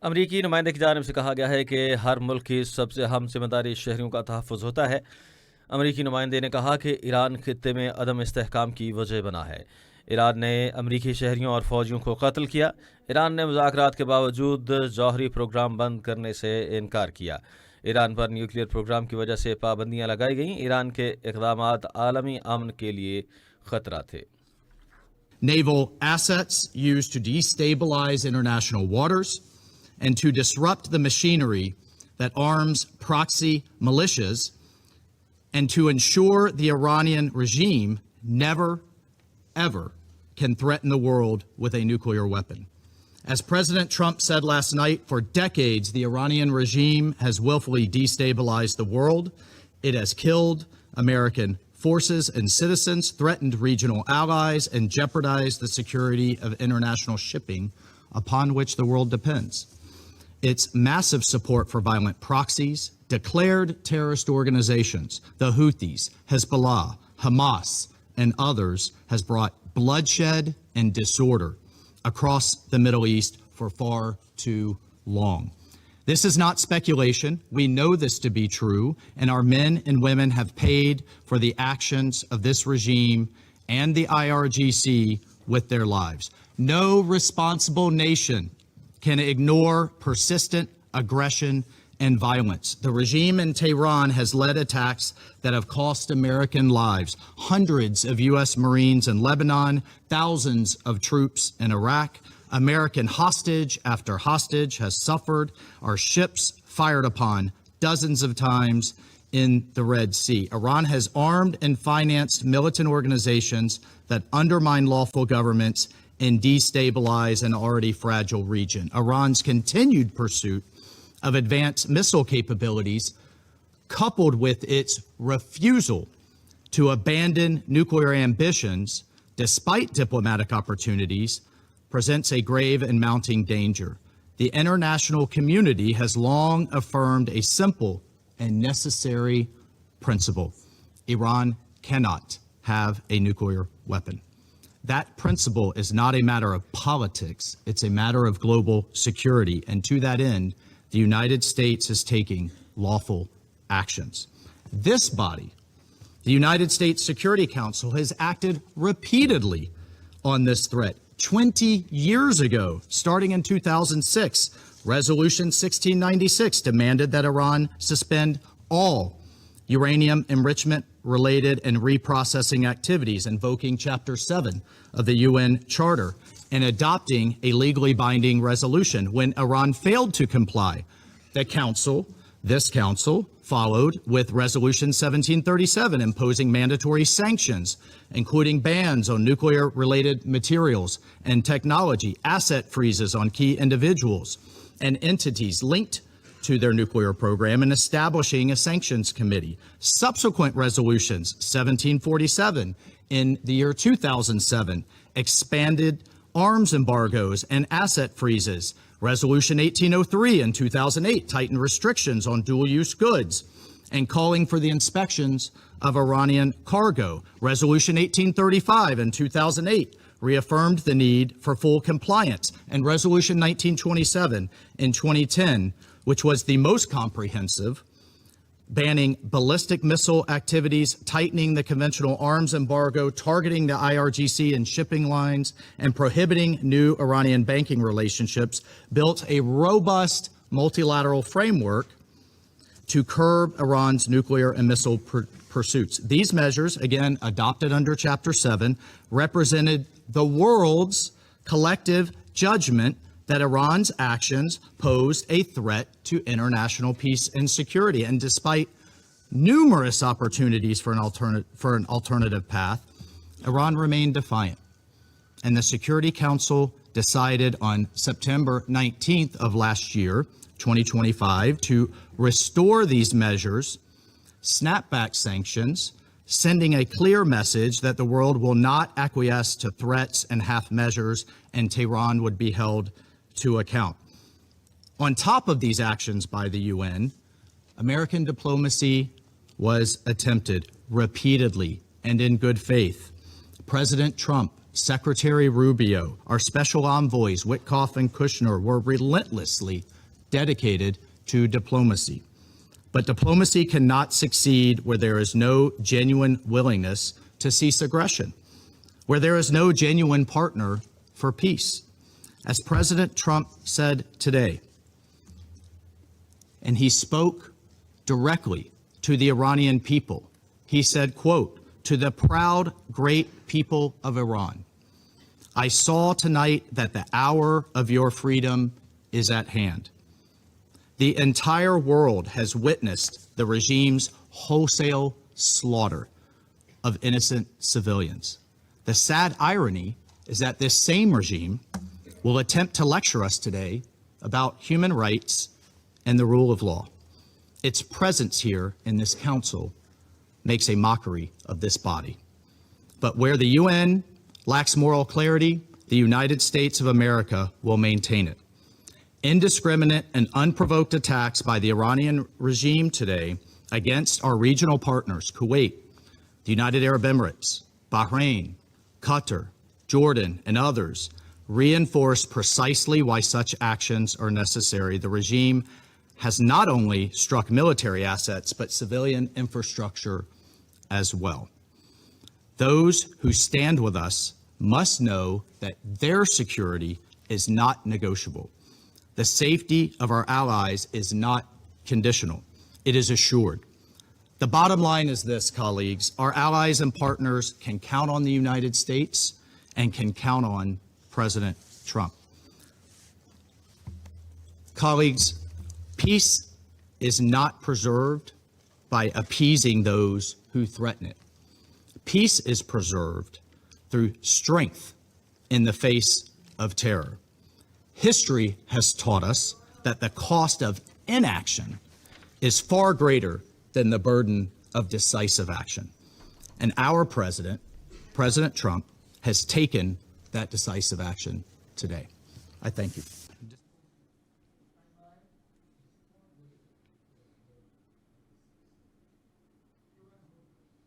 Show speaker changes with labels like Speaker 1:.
Speaker 1: अमरीकी नुमाइंदे की जानिब से कहा गया है कि हर मुल्क की सबसे अहम जिम्मेदारी शहरियों का तहफ़्फ़ुज़ होता है। अमरीकी नुमाइंदे ने कहा कि ईरान खित्ते में अदम इस्तेहकाम की वजह बना है। ईरान ने अमरीकी शहरियों और फौजियों को कत्ल किया। ईरान ने मुज़ाकरात के बावजूद जौहरी प्रोग्राम बंद करने से इनकार किया। ईरान पर न्यूक्लियर प्रोग्राम की वजह से पाबंदियाँ लगाई गईं। ईरान के इक़दामात आलमी अमन के लिए ख़तरा थे।
Speaker 2: Naval assets used to destabilize international waters and to disrupt the machinery that arms proxy militias and to ensure the Iranian regime never, ever can threaten the world with a nuclear weapon. As President Trump said last night, for decades, the Iranian regime has willfully destabilized the world. It has killed American forces and citizens, threatened regional allies, and jeopardized the security of international shipping upon which the world depends. Its massive support for violent proxies, declared terrorist organizations, the Houthis, Hezbollah, Hamas, and others, has brought bloodshed and disorder across the Middle East for far too long. This is not speculation. We know this to be true, and our men and women have paid for the actions of this regime and the IRGC with their lives. No responsible nation can ignore persistent aggression and violence. The regime in Tehran has led attacks that have cost American lives, hundreds of U.S. Marines in Lebanon, thousands of troops in Iraq. American hostage after hostage has suffered. Our ships fired upon dozens of times in the Red Sea. Iran has armed and financed militant organizations that undermine lawful governments and destabilize an already fragile region. Iran's continued pursuit of advanced missile capabilities, coupled with its refusal to abandon nuclear ambitions despite diplomatic opportunities, presents a grave and mounting danger. The international community has long affirmed a simple and necessary principle: Iran cannot have a nuclear weapon. That principle is not a matter of politics, it's a matter of global security, and to that end, the United States is taking lawful actions. This body, the United States Security Council, has acted repeatedly on this threat. 20 years ago, starting in 2006, Resolution 1696 demanded that Iran suspend all uranium enrichment-related and reprocessing activities, invoking Chapter 7 of the UN Charter and adopting a legally binding resolution. When Iran failed to comply, this council followed with Resolution 1737, imposing mandatory sanctions, including bans on nuclear-related materials and technology, asset freezes on key individuals and entities linked to their nuclear program, and establishing a sanctions committee. Subsequent resolutions, 1747 in the year 2007, expanded arms embargoes and asset freezes. Resolution 1803 in 2008 tightened restrictions on dual-use goods and calling for the inspections of Iranian cargo. Resolution 1835 in 2008 reaffirmed the need for full compliance. And Resolution 1927 in 2010, which was the most comprehensive, banning ballistic missile activities, tightening the conventional arms embargo, targeting the IRGC and shipping lines, and prohibiting new Iranian banking relationships, built a robust multilateral framework to curb Iran's nuclear and missile pursuits. These measures, again adopted under Chapter 7, represented the world's collective judgment that Iran's actions posed a threat to international peace and security. And despite numerous opportunities for an alternative path, Iran remained defiant. And the Security Council decided on September 19th of last year, 2025, to restore these measures, snapback sanctions, sending a clear message that the world will not acquiesce to threats and half measures, and Tehran would be held to account. On top of these actions by the UN, American diplomacy was attempted repeatedly and in good faith. President Trump Secretary Rubio, our special envoys, Witkoff and Kushner, were relentlessly dedicated to diplomacy. But diplomacy cannot succeed where there is no genuine willingness to cease aggression, where there is no genuine partner for peace. As President Trump said today, and he spoke directly to the Iranian people, he said, quote, "To the proud, great people of Iran, I saw tonight that the hour of your freedom is at hand. The entire world has witnessed the regime's wholesale slaughter of innocent civilians. The sad irony is that this same regime will attempt to lecture us today about human rights and the rule of law. Its presence here in this council makes a mockery of this body. But where the UN lacks moral clarity, the United States of America will maintain it. Indiscriminate and unprovoked attacks by the Iranian regime today against our regional partners, Kuwait, the United Arab Emirates, Bahrain, Qatar, Jordan, and others, reinforce precisely why such actions are necessary. The regime has not only struck military assets, but civilian infrastructure as well. Those who stand with us must know that their security is not negotiable. The safety of our allies is not conditional. It is assured. The bottom line is this, colleagues. Our allies and partners can count on the United States and can count on President Trump. Colleagues, peace is not preserved by appeasing those who threaten it. Peace is preserved through strength in the face of terror. History has taught us that the cost of inaction is far greater than the burden of decisive action. And our president, President Trump, has taken that decisive action today. I thank you.